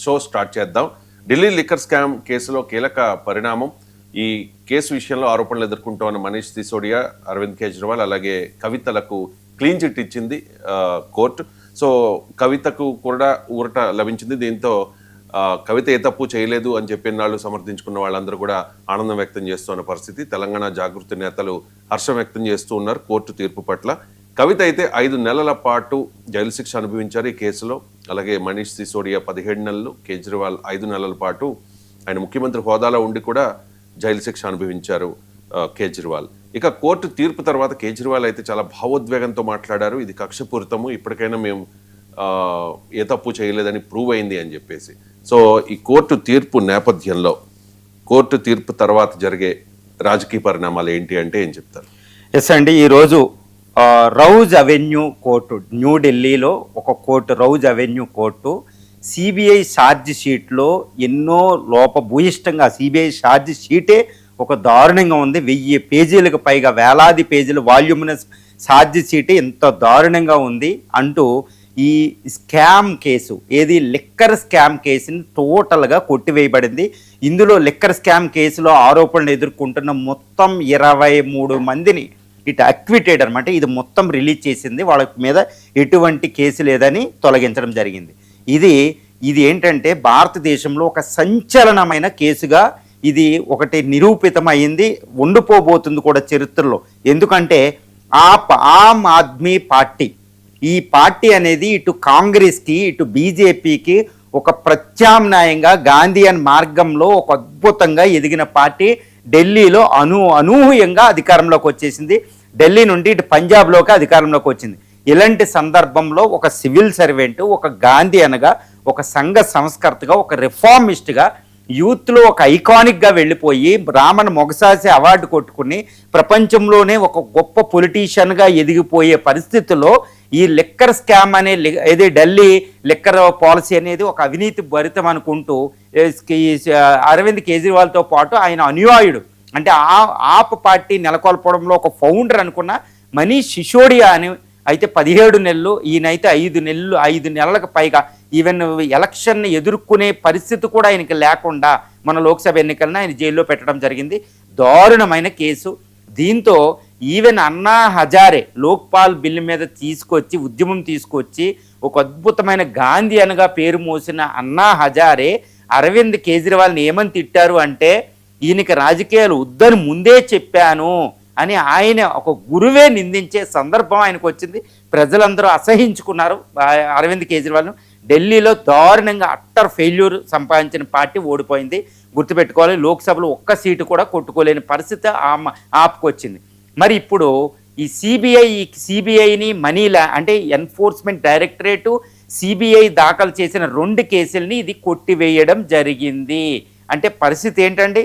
Show start చేద్దాం. Delhi liquor scam కేసులో కీలక పరిణామం. ఈ కేసు విషయంలో ఆరోపణలు ఎదుర్కొంటున్న మనీష్ సిసోడియా, అరవింద్ కేజ్రీవాల్ అలాగే కవితలకు క్లీన్ చిట్ ఇచ్చింది కోర్టు. సో కవితకు కూడా ఊరట లభించింది. దీంతో కవిత ఏ తప్పు చేయలేదు అని చెప్పిన వాళ్ళు సమర్థించుకున్న వాళ్ళందరూ కూడా ఆనందం వ్యక్తం చేస్తున్న పరిస్థితి. తెలంగాణ జాగృతి నేతలు హర్షం వ్యక్తం చేస్తూ ఉన్నారు కోర్టు తీర్పు పట్ల. కవిత అయితే 5 నెలల పాటు జైలు శిక్ష అనుభవించారు ఈ కేసులో. అలాగే మనీష్ సిసోడియా 17 నెలలు, కేజ్రీవాల్ 5 నెలల పాటు ఆయన ముఖ్యమంత్రి హోదాలో ఉండి కూడా జైలు శిక్ష అనుభవించారు కేజ్రీవాల్. ఇక కోర్టు తీర్పు తర్వాత కేజ్రీవాల్ అయితే చాలా భావోద్వేగంతో మాట్లాడారు. ఇది కక్షపూరితము, ఇప్పటికైనా మేము ఏ తప్పు చేయలేదని ప్రూవ్ అయింది అని చెప్పేసి. సో ఈ కోర్టు తీర్పు నేపథ్యంలో కోర్టు తీర్పు తర్వాత జరిగే రాజకీయ పరిణామాలు ఏంటి అంటే ఏం చెప్తారు? ఎస్ అండి, ఈరోజు రౌజ్ అవెన్యూ కోర్టు, న్యూఢిల్లీలో ఒక court, Rouse Avenue court CBI charge షీట్లో ఎన్నో లోపభూయిష్టంగా, సిబిఐ ఛార్జ్ షీటే ఒక దారుణంగా ఉంది. 1000 పేజీలకు పైగా, వేలాది పేజీలు వాల్యూమినస్ ఛార్జ్ షీటే ఎంత దారుణంగా ఉంది అంటూ ఈ స్కామ్ కేసు, ఏది లిక్కర్ స్కామ్ కేసుని టోటల్గా కొట్టివేయబడింది. ఇందులో లిక్కర్ స్కామ్ కేసులో ఆరోపణలు ఎదుర్కొంటున్న మొత్తం 23 మందిని ఇటు అక్విటెడ్ అనమాట, ఇది మొత్తం రిలీజ్ చేసింది. వాళ్ళ మీద ఎటువంటి కేసు లేదని తొలగించడం జరిగింది. ఇది ఏంటంటే భారతదేశంలో ఒక సంచలనమైన కేసుగా ఇది ఒకటి నిరూపితమైంది, ఉండిపోబోతుంది కూడా చరిత్రలో. ఎందుకంటే ఆమ్ ఆద్మీ పార్టీ, ఈ పార్టీ అనేది ఇటు కాంగ్రెస్కి ఇటు బీజేపీకి ఒక ప్రత్యామ్నాయంగా గాంధీయన్ మార్గంలో ఒక అద్భుతంగా ఎదిగిన పార్టీ ఢిల్లీలో అనూహ్యంగా అధికారంలోకి వచ్చేసింది. ఢిల్లీ నుండి ఇటు పంజాబ్లోకి అధికారంలోకి వచ్చింది. ఇలాంటి సందర్భంలో ఒక సివిల్ సర్వెంట్, ఒక గాంధీ అనగా, ఒక సంఘ సంస్కర్తగా, ఒక రిఫార్మిస్ట్గా, యూత్లో ఒక ఐకానిక్గా వెళ్ళిపోయి రామన్ మొగసాసి అవార్డు కొట్టుకుని ప్రపంచంలోనే ఒక గొప్ప పొలిటీషియన్గా ఎదిగిపోయే పరిస్థితుల్లో ఈ లిక్కర్ స్కామ్ అనే ఏది ఢిల్లీ లిక్కర్ పాలసీ అనేది ఒక అవినీతి భరితం అనుకుంటూ అరవింద్ కేజ్రీవాల్తో పాటు ఆయన అనుయాయుడు, అంటే ఆప్ పార్టీ నెలకొల్పడంలో ఒక ఫౌండర్ అనుకున్న మనీష్ సిసోడియా అని అయితే 17 నెలలు, ఈయనైతే 5 నెలలకు పైగా ఈవెన్ ఎలక్షన్ని ఎదుర్కొనే పరిస్థితి కూడా ఆయనకి లేకుండా మన లోక్సభ ఎన్నికలను ఆయన జైల్లో పెట్టడం జరిగింది. దారుణమైన కేసు. దీంతో ఈవెన్ అన్నా హజారే లోక్పాల్ బిల్లు మీద ఉద్యమం తీసుకొచ్చి ఒక అద్భుతమైన గాంధీ అనగా పేరు మోసిన అన్నా హజారే అరవింద్ కేజ్రీవాల్ని ఏమని తిట్టారు అంటే, ఈయనకి రాజకీయాలు వద్దని ముందే చెప్పాను అని ఆయన ఒక గురువే నిందించే సందర్భం ఆయనకు వచ్చింది. ప్రజలందరూ అసహించుకున్నారు అరవింద్ కేజ్రీవాల్ను. ఢిల్లీలో దారుణంగా అట్టర్ ఫెయిల్యూర్ సంపాదించిన పార్టీ ఓడిపోయింది. గుర్తుపెట్టుకోవాలి, లోక్సభలో ఒక్క సీటు కూడా కొట్టుకోలేని పరిస్థితి ఆపుకొచ్చింది. మరి ఇప్పుడు ఈ సిబిఐని అంటే ఎన్ఫోర్స్మెంట్ డైరెక్టరేటు సిబిఐ దాఖలు చేసిన 2 కేసుల్ని ఇది కొట్టివేయడం జరిగింది. అంటే పరిస్థితి ఏంటండి,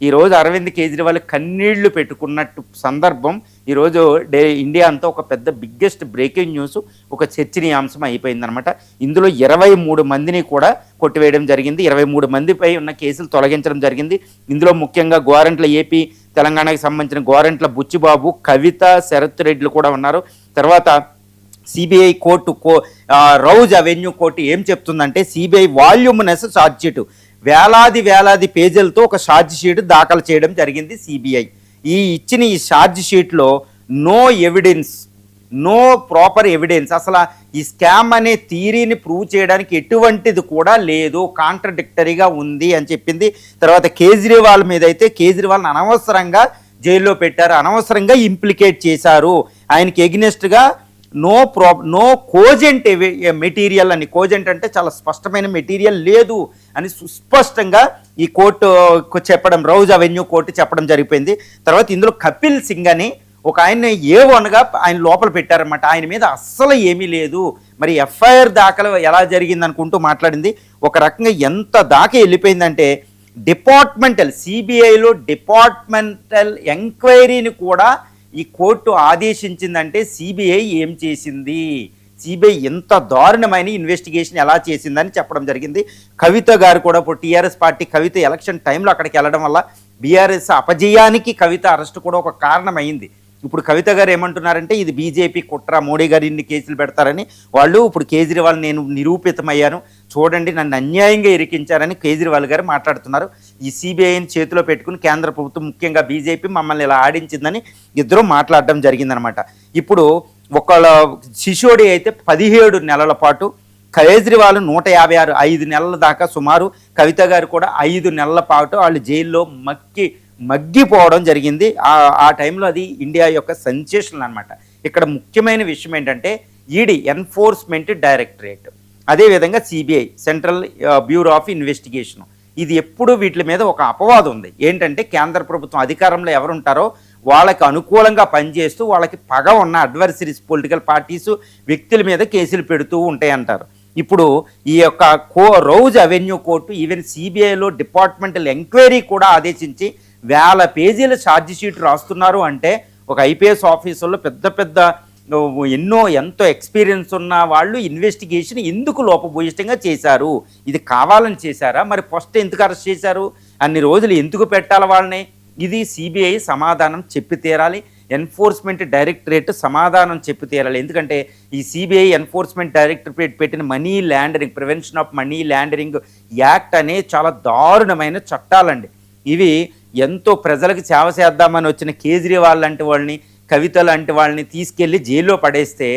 ఈరోజు అరవింద్ కేజ్రీవాల్ కన్నీళ్లు పెట్టుకున్నట్టు సందర్భం ఈరోజు ఇండియా అంతా ఒక పెద్ద బిగ్గెస్ట్ బ్రేకింగ్ న్యూస్, ఒక చర్చనీయాంశం అయిపోయిందనమాట. ఇందులో 23 మందిని కూడా కొట్టివేయడం జరిగింది. 23 మందిపై ఉన్న కేసులు తొలగించడం జరిగింది. ఇందులో ముఖ్యంగా గోరంట్ల ఏపీ తెలంగాణకి సంబంధించిన గోరంట్ల బుచ్చిబాబు, కవిత, శరత్ రెడ్డిలు కూడా ఉన్నారు. తర్వాత CBI court Rouse Avenue court ఏం చెప్తుందంటే, సిబిఐ వాల్యూమినస్ ఛార్జ్ షీట్ వేలాది పేజీలతో ఒక ఛార్జ్ షీట్ దాఖలు చేయడం జరిగింది సిబిఐ. ఇచ్చిన ఈ ఛార్జ్ షీట్లో no evidence, no proper evidence, అసలు ఈ స్కామ్ అనే థియరీని ప్రూవ్ చేయడానికి ఎటువంటిది కూడా లేదు, కాంట్రడిక్టరీగా ఉంది అని చెప్పింది. తర్వాత కేజ్రీవాల్ మీద అయితే కేజ్రీవాల్ని అనవసరంగా జైల్లో పెట్టారు, అనవసరంగా ఇంప్లికేట్ చేశారు, ఆయనకి ఎగ్నెస్ట్గా నో కోజెంట్ మెటీరియల్ అని, కోజెంట్ అంటే చాలా స్పష్టమైన మెటీరియల్ లేదు అని సుస్పష్టంగా ఈ కోర్టు చెప్పడం, రౌజ్ అవెన్యూ కోర్టు చెప్పడం జరిగిపోయింది. తర్వాత ఇందులో కపిల్ సింగ్ అని ఒక ఆయన ఏవనగా ఆయన లోపల పెట్టారన్నమాట. ఆయన మీద అస్సలు ఏమీ లేదు. మరి ఎఫ్ఐఆర్ దాఖలు ఎలా జరిగింది అనుకుంటూ మాట్లాడింది. ఒక రకంగా ఎంత దాకా వెళ్ళిపోయిందంటే సిబిఐలో డిపార్ట్మెంటల్ ఎంక్వైరీని కూడా ఈ కోర్టు ఆదేశించిందంటే సిబిఐ ఏం చేసింది, సిబిఐ ఎంత దారుణమైన ఇన్వెస్టిగేషన్ ఎలా చేసిందని చెప్పడం జరిగింది. కవిత గారు కూడా ఇప్పుడు టీఆర్ఎస్ పార్టీ కవిత ఎలక్షన్ టైంలో అక్కడికి వెళ్ళడం వల్ల బీఆర్ఎస్ అపజయానికి కవిత అరెస్ట్ కూడా ఒక కారణమైంది. ఇప్పుడు కవిత గారు ఏమంటున్నారంటే ఇది బీజేపీ కుట్ర, మోడీ గారు ఇన్ని కేసులు పెడతారని. వాళ్ళు ఇప్పుడు కేజ్రీవాల్ నేను నిరూపితమయ్యాను, చూడండి నన్ను అన్యాయంగా ఇరికించారని కేజ్రీవాల్ గారు మాట్లాడుతున్నారు. ఈ సిబిఐని చేతిలో పెట్టుకుని కేంద్ర ప్రభుత్వం, ముఖ్యంగా బీజేపీ మమ్మల్ని ఇలా ఆడించిందని ఇద్దరు మాట్లాడడం జరిగిందనమాట. ఇప్పుడు ఒకళ్ళ సిసోడి అయితే 17 నెలల పాటు, కేజ్రీవాల్ 156 5 నెలల దాకా సుమారు, కవిత గారు కూడా 5 నెలల పాటు వాళ్ళు జైల్లో మగ్గిపోవడం జరిగింది. ఆ టైంలో అది ఇండియా యొక్క సెన్సేషన్ అనమాట. ఇక్కడ ముఖ్యమైన విషయం ఏంటంటే ఈడీ ఎన్ఫోర్స్మెంట్ డైరెక్టరేట్, అదేవిధంగా CBI central bureau of investigation, ఇది ఎప్పుడు వీటి మీద ఒక అపవాదం ఉంది. ఏంటంటే కేంద్ర ప్రభుత్వం అధికారంలో ఎవరుంటారో వాళ్ళకి అనుకూలంగా పనిచేస్తూ వాళ్ళకి పగ ఉన్న అడ్వర్సరీస్, పొలిటికల్ పార్టీసు, వ్యక్తుల మీద కేసులు పెడుతూ ఉంటాయంటారు. ఇప్పుడు ఈ యొక్క రౌజ్ అవెన్యూ కోర్టు ఈవెన్ సిబిఐలో డిపార్ట్మెంటల్ ఎంక్వైరీ కూడా ఆదేశించి 1000 పేజీల ఛార్జ్ షీట్ రాస్తున్నారు. అంటే ఒక ఐపీఎస్ ఆఫీసర్లో పెద్ద ఎంతో ఎక్స్పీరియన్స్ ఉన్న వాళ్ళు ఇన్వెస్టిగేషన్ ఎందుకు లోపభూయిష్టంగా చేశారు, ఇది కావాలని చేశారా, మరి ఫస్ట్ ఎందుకు అరెస్ట్ చేశారు, అన్ని రోజులు ఎందుకు పెట్టాలి వాళ్ళని, ఇది సిబిఐ సమాధానం చెప్పి తీరాలి. ఎన్ఫోర్స్మెంట్ డైరెక్టరేట్ సమాధానం చెప్పి తీరాలి. ఎందుకంటే ఈ సిబిఐ ఎన్ఫోర్స్మెంట్ డైరెక్టరేట్ పెట్టిన money laundering, prevention of money laundering act అనే చాలా దారుణమైన చట్టాలండి. ఇవి ఎంతో ప్రజలకు సేవ చేద్దామని వచ్చిన కేజ్రీవాల్ లాంటి వాళ్ళని, కవిత లాంటి వాళ్ళని తీసుకెళ్ళి జైల్లో పడేస్తే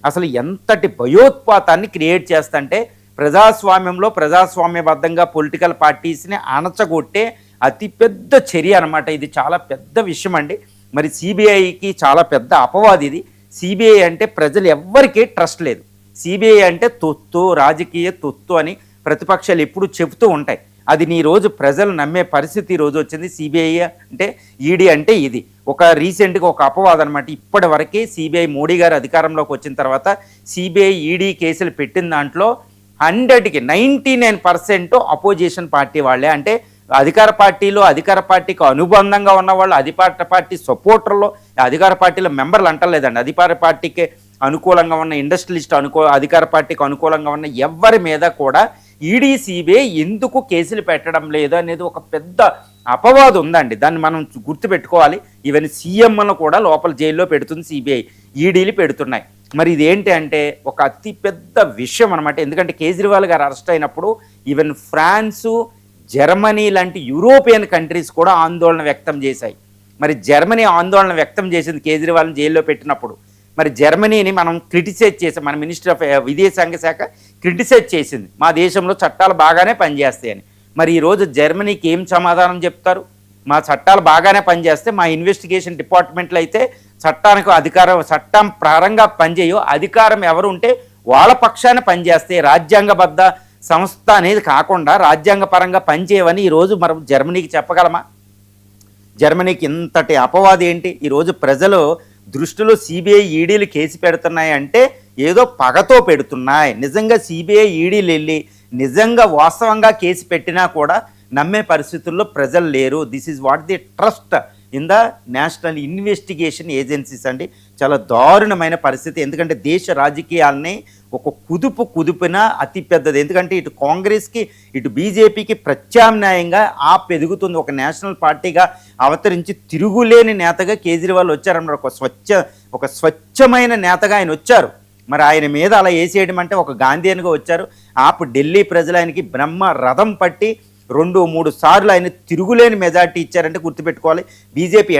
అసలు ఎంతటి భయోత్పాతాన్ని క్రియేట్ చేస్తంటే, ప్రజాస్వామ్యంలో ప్రజాస్వామ్యబద్ధంగా పొలిటికల్ పార్టీస్ని అణచగొట్టే అతిపెద్ద చర్య అనమాట. ఇది చాలా పెద్ద విషయం అండి. మరి సిబిఐకి చాలా పెద్ద అపవాది ఇది. సిబిఐ అంటే ప్రజలు ఎవ్వరికీ ట్రస్ట్ లేదు. సిబిఐ అంటే తొత్తు, రాజకీయ తొత్తు అని ప్రతిపక్షాలు ఎప్పుడు చెబుతూ ఉంటాయి. అది నీ రోజు ప్రజలు నమ్మే పరిస్థితి ఈరోజు వచ్చింది. సిబిఐ అంటే, ఈడీ అంటే ఇది ఒక రీసెంట్గా ఒక అపవాదం అనమాట. ఇప్పటి వరకే సిబిఐ, మోడీ గారు అధికారంలోకి వచ్చిన తర్వాత సిబిఐ ఈడీ కేసులు పెట్టిన దాంట్లో 100కి 99% అపోజిషన్ పార్టీ వాళ్ళే. అంటే అధికార పార్టీకి అనుబంధంగా ఉన్న వాళ్ళు, అధికార పార్టీ సపోర్టర్లో, అధికార పార్టీలో మెంబర్లు అంటలేదండి, అధికార పార్టీకి అనుకూలంగా ఉన్న ఇండస్ట్రియలిస్ట్, అధికార పార్టీకి అనుకూలంగా ఉన్న ఎవరి మీద కూడా ఈడీ, సిబిఐ ఎందుకు కేసులు పెట్టడం లేదు అనేది ఒక పెద్ద అపవాదం ఉందండి. దాన్ని మనం గుర్తుపెట్టుకోవాలి. ఈవెన్ సీఎంను కూడా లోపల జైల్లో పెడుతుంది సిబిఐ, ఈడీలు పెడుతున్నాయి. మరి ఇదేంటి అంటే ఒక అతి పెద్ద విషయం అనమాట. ఎందుకంటే కేజ్రీవాల్ గారు అరెస్ట్ అయినప్పుడు ఈవెన్ ఫ్రాన్సు, జర్మనీ లాంటి యూరోపియన్ కంట్రీస్ కూడా ఆందోళన వ్యక్తం చేశాయి. మరి జర్మనీ ఆందోళన వ్యక్తం చేసింది కేజ్రీవాల్ని జైల్లో పెట్టినప్పుడు. మరి జర్మనీని మనం క్రిటిసైజ్ చేసాం, మన మినిస్టర్ ఆఫ్ విదేశాంగ శాఖ క్రిటిసైజ్ చేసింది, మా దేశంలో చట్టాలు బాగానే పనిచేస్తాయని. మరి ఈరోజు జర్మనీకి ఏం సమాధానం చెప్తారు? మా చట్టాలు బాగానే పనిచేస్తే, మా ఇన్వెస్టిగేషన్ డిపార్ట్మెంట్లో అయితే చట్టానికి చట్టం ప్రారంగా పనిచేయో, అధికారం ఎవరు ఉంటే వాళ్ళ పక్షాన పనిచేస్తే, రాజ్యాంగబద్ధ సంస్థ అనేది కాకుండా రాజ్యాంగ పరంగా పనిచేయవని ఈరోజు మనం జర్మనీకి చెప్పగలమా? జర్మనీకి ఇంతటి అపవాది ఏంటి? ఈరోజు ప్రజలు దృష్టిలో సిబిఐ, ఈడీలు కేసు పెడుతున్నాయి అంటే ఏదో పగతో పెడుతున్నాయి. నిజంగా సిబిఐ, ఈడీలు వెళ్ళి నిజంగా వాస్తవంగా కేసు పెట్టినా కూడా నమ్మే పరిస్థితుల్లో ప్రజలు లేరు. This is what the trust in the national investigation agencies అండి. చాలా దారుణమైన పరిస్థితి. ఎందుకంటే దేశ రాజకీయాలని ఒక కుదుపున అతి పెద్దది. ఎందుకంటే ఇటు కాంగ్రెస్కి, ఇటు బీజేపీకి ప్రత్యామ్నాయంగా ఎదుగుతుంది. ఒక నేషనల్ పార్టీగా అవతరించి తిరుగులేని నేతగా కేజ్రీవాల్ వచ్చారన్నమాట. ఒక స్వచ్ఛమైన నేతగా ఆయన వచ్చారు. మరి ఆయన మీద అలా వేసేయడం అంటే ఒక గాంధీయన్గా వచ్చారు. ఢిల్లీ ప్రజలు ఆయనకి బ్రహ్మ రథం పట్టి 2-3 సార్లు ఆయన తిరుగులేని మెజార్టీ ఇచ్చారంటే గుర్తుపెట్టుకోవాలి.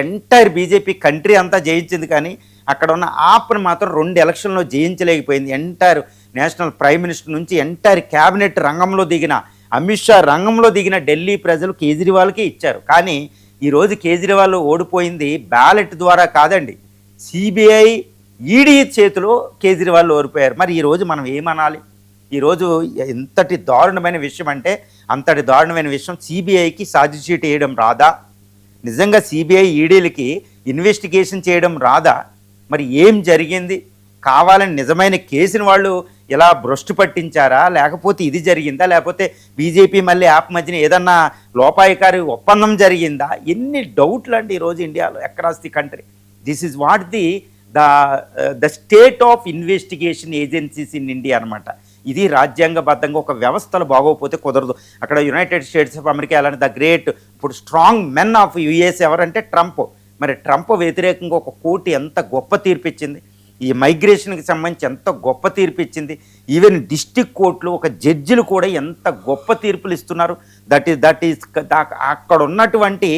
ఎంటైర్ బీజేపీ కంట్రీ అంతా జయించింది, కానీ అక్కడ ఉన్న ఆప్ను మాత్రం 2 ఎలక్షన్లో జయించలేకపోయింది. ఎంటైర్ నేషనల్ ప్రైమ్ మినిస్టర్ నుంచి ఎంటైర్ క్యాబినెట్ రంగంలో దిగిన, అమిత్ షా రంగంలో దిగిన ఢిల్లీ ప్రజలు కేజ్రీవాల్కి ఇచ్చారు. కానీ ఈరోజు కేజ్రీవాల్ ఓడిపోయింది బ్యాలెట్ ద్వారా కాదండి, సిబిఐ, ఈడీ చేతిలో కేజ్రీవాల్ ఓడిపోయారు. మరి ఈరోజు మనం ఏమనాలి? ఈరోజు ఎంతటి దారుణమైన విషయం అంటే అంతటి దారుణమైన విషయం. సిబిఐకి ఛార్జ్ షీట్ వేయడం రాదా? నిజంగా సిబిఐ, ఈడీలకి ఇన్వెస్టిగేషన్ చేయడం రాదా? మరి ఏం జరిగింది? కావాలని నిజమైన కేసుని వాళ్ళు ఇలా భ్రష్టు పట్టించారా, లేకపోతే ఇది జరిగిందా, లేకపోతే బీజేపీ మళ్ళీ మధ్యన ఏదన్నా లోపాయికారి ఒప్పందం జరిగిందా? ఎన్ని డౌట్లు అండి ఈరోజు ఇండియాలో, across the country. This is what the state of investigation agencies in India అనమాట. ఇది రాజ్యాంగబద్ధంగా ఒక వ్యవస్థలు బాగోకపోతే కుదరదు. అక్కడ యునైటెడ్ స్టేట్స్ ఆఫ్ అమెరికా అలాంటి ద గ్రేట్, ఇప్పుడు స్ట్రాంగ్ మెన్ ఆఫ్ యుఎస్ ఎవరంటే ట్రంప్. మరి ట్రంప్ వ్యతిరేకంగా ఒక కోర్టు ఎంత గొప్ప తీర్పు ఇచ్చింది, ఈ మైగ్రేషన్కి సంబంధించి ఎంత గొప్ప తీర్పు ఇచ్చింది, ఈవెన్ డిస్టిక్ కోర్టులు ఒక జడ్జిలు కూడా ఎంత గొప్ప తీర్పులు ఇస్తున్నారు. దట్ ఈస్ అక్కడ ఉన్నటువంటి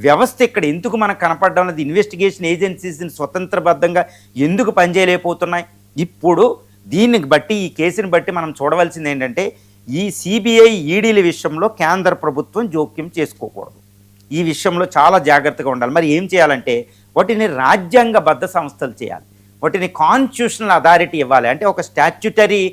వ్యవస్థ ఇక్కడ ఎందుకు మనకు కనపడడం అనేది, ఇన్వెస్టిగేషన్ ఏజెన్సీస్ని స్వతంత్రబద్ధంగా ఎందుకు పనిచేయలేకపోతున్నాయి. ఇప్పుడు దీన్ని బట్టి, ఈ కేసుని బట్టి మనం చూడవలసింది ఏంటంటే, ఈ సిబిఐ ఈడీల విషయంలో కేంద్ర ప్రభుత్వం జోక్యం చేసుకోకూడదు. ఈ విషయంలో చాలా జాగ్రత్తగా ఉండాలి. మరి ఏం చేయాలంటే వాటిని రాజ్యాంగబద్ధ సంస్థలు చేయాలి, వాటిని కాన్స్టిట్యూషనల్ అథారిటీ ఇవ్వాలి. అంటే ఒక స్టాట్యుటరీ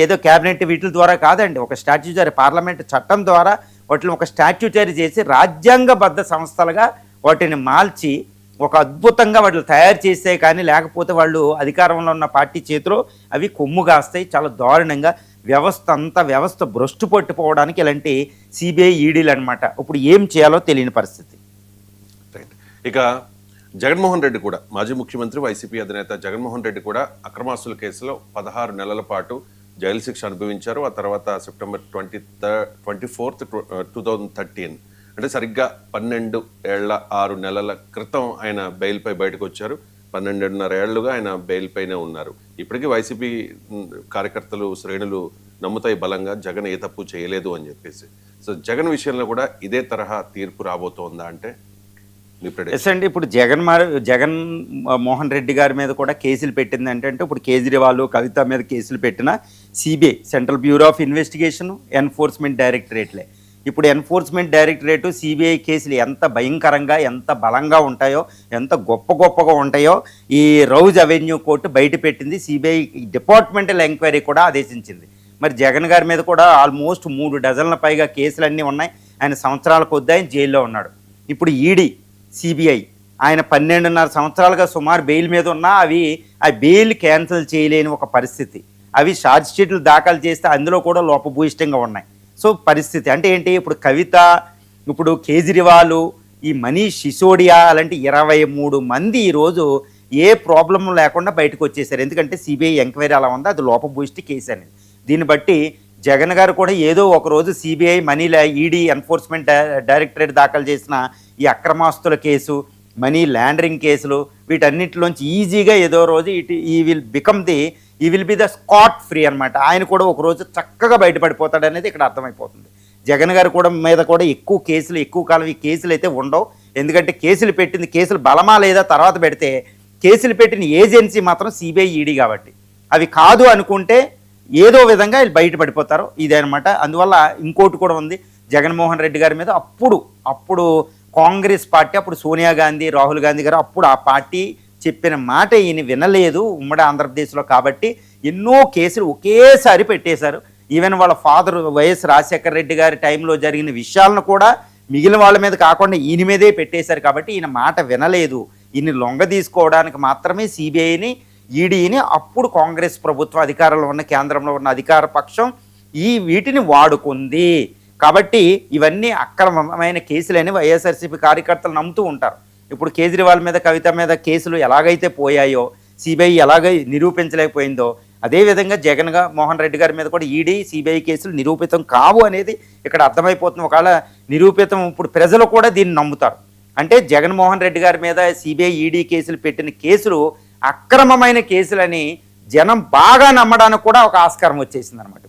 ఏదో క్యాబినెట్ వీటి ద్వారా కాదండి, ఒక స్టాట్యుటరీ పార్లమెంట్ చట్టం ద్వారా వాటిని ఒక స్టాట్యుటరీ చేసి రాజ్యాంగబద్ధ సంస్థలుగా వాటిని మార్చి ఒక అద్భుతంగా వాటిని తయారు చేస్తే కానీ, లేకపోతే వాళ్ళు అధికారంలో ఉన్న పార్టీ చేతిలో అవి కొమ్ము కాస్తాయి. చాలా దారుణంగా వ్యవస్థ భ్రష్టు పట్టుకోవడానికి ఇలాంటి సిబిఐ ఈడీలు అనమాట. ఇప్పుడు ఏం చేయాలో తెలియని పరిస్థితి. రైట్. ఇక జగన్మోహన్ రెడ్డి కూడా, మాజీ ముఖ్యమంత్రి వైసీపీ అధినేత జగన్మోహన్ రెడ్డి కూడా అక్రమాస్తుల కేసులో 16 నెలల పాటు జైలు శిక్ష అనుభవించారు. ఆ తర్వాత సెప్టెంబర్ 24, 2013 అంటే సరిగ్గా 12 ఏళ్ల 6 నెలల క్రితం ఆయన బెయిల్పై బయటకు వచ్చారు. 12.5 ఏళ్లుగా ఆయన బెయిల్ పైనే ఉన్నారు. ఇప్పటికీ వైసీపీ కార్యకర్తలు, శ్రేణులు నమ్ముతాయి బలంగా జగన్ ఏ తప్పు చేయలేదు అని చెప్పేసి. సో జగన్ విషయంలో కూడా ఇదే తరహా తీర్పు రాబోతోందా అంటే మీ ప్రెడిక్షన్? ఎస్ అండి, ఇప్పుడు జగన్ మోహన్ రెడ్డి గారి మీద కూడా కేసులు పెట్టింది అంటే ఇప్పుడు కేజ్రీవాల్, కవిత మీద కేసులు పెట్టిన CBI, central bureau of investigation, enforcement డైరెక్టరేట్లే. ఇప్పుడు ఎన్ఫోర్స్మెంట్ డైరెక్టరేటు సిబిఐ కేసులు ఎంత భయంకరంగా, ఎంత బలంగా ఉంటాయో, ఎంత గొప్పగా ఉంటాయో ఈ రౌజ్ అవెన్యూ కోర్టు బయట పెట్టింది. సిబిఐ డిపార్ట్మెంటల్ ఎంక్వైరీ కూడా ఆదేశించింది. మరి జగన్ గారి మీద కూడా ఆల్మోస్ట్ 3 డజన్ల పైగా కేసులన్నీ ఉన్నాయి. ఆయన సంవత్సరాల కొద్ది ఆయన జైల్లో ఉన్నాడు. ఇప్పుడు ఈడీ, సిబిఐ ఆయన 12.5 సంవత్సరాలుగా సుమారు బెయిల్ మీద ఉన్నా ఆ బెయిల్ క్యాన్సిల్ చేయలేని ఒక పరిస్థితి. అవి ఛార్జ్ షీట్లు దాఖలు చేస్తే అందులో కూడా లోపభూయిష్టంగా ఉన్నాయి. సో పరిస్థితి అంటే ఏంటి, ఇప్పుడు కవిత, ఇప్పుడు కేజ్రీవాల్, ఈ మనీష్ సిసోడియా అలాంటి 23 మంది ఈరోజు ఏ ప్రాబ్లం లేకుండా బయటకు వచ్చేసారు. ఎందుకంటే సిబిఐ ఎంక్వైరీ అలా ఉంది, అది లోపభూయిష్టి కేసు అనేది. దీన్ని బట్టి జగన్ గారు కూడా ఏదో ఒకరోజు సిబిఐ, ఈడీ, ఎన్ఫోర్స్మెంట్ డైరెక్టరేట్ దాఖలు చేసిన ఈ అక్రమాస్తుల కేసు, మనీ లాండరింగ్ కేసులు, వీటన్నిటిలోంచి ఈజీగా ఏదో రోజు ఈ will be the Scott free అనమాట. ఆయన కూడా ఒకరోజు చక్కగా బయటపడిపోతాడు అనేది ఇక్కడ అర్థమైపోతుంది. జగన్ గారు కూడా మీద కూడా ఎక్కువ కాలం ఈ కేసులు అయితే ఉండవు. ఎందుకంటే కేసులు బలమా లేదా తర్వాత పెడితే, కేసులు పెట్టిన ఏజెన్సీ మాత్రం సిబిఐ, ఈడీ కాబట్టి అవి కాదు అనుకుంటే ఏదో విధంగా వీళ్ళు బయటపడిపోతారు. ఇదనమాట. అందువల్ల ఇంకోటి కూడా ఉంది జగన్మోహన్ రెడ్డి గారి మీద. అప్పుడు కాంగ్రెస్ పార్టీ, అప్పుడు సోనియా గాంధీ, రాహుల్ గాంధీ గారు, అప్పుడు ఆ పార్టీ చెప్పిన మాట ఈయన వినలేదు ఉమ్మడి ఆంధ్రప్రదేశ్లో. కాబట్టి ఎన్నో కేసులు ఒకేసారి పెట్టేశారు. ఈవెన్ వాళ్ళ ఫాదర్ వైఎస్ రాజశేఖర రెడ్డి గారి టైంలో జరిగిన విషయాలను కూడా మిగిలిన వాళ్ళ మీద కాకుండా ఈయన మీదే పెట్టేశారు. కాబట్టి ఈయన మాట వినలేదు. ఈయన లొంగ తీసుకోవడానికి మాత్రమే సిబిఐని, ఈడీని అప్పుడు కాంగ్రెస్ ప్రభుత్వం అధికారంలో ఉన్న, కేంద్రంలో ఉన్న అధికార పక్షం వీటిని వాడుకుంది. కాబట్టి ఇవన్నీ అక్రమమైన కేసులని వైఎస్ఆర్సీపీ కార్యకర్తలు నమ్ముతూ ఉంటారు. ఇప్పుడు కేజ్రీవాల్ మీద, కవిత మీద కేసులు ఎలాగైతే పోయాయో, సిబిఐ ఎలాగై నిరూపించలేకపోయిందో, అదేవిధంగా మోహన్ రెడ్డి గారి మీద కూడా ఈడీ, సిబిఐ కేసులు నిరూపితం కావు అనేది ఇక్కడ అర్థమైపోతుంది. ఒకవేళ నిరూపితం, ఇప్పుడు ప్రజలు కూడా దీన్ని నమ్ముతారు. అంటే జగన్మోహన్ రెడ్డి గారి మీద సిబిఐ, ఈడీ కేసులు పెట్టిన కేసులు అక్రమమైన కేసులని జనం బాగా నమ్మడానికి కూడా ఒక ఆస్కారం వచ్చేసింది అనమాట.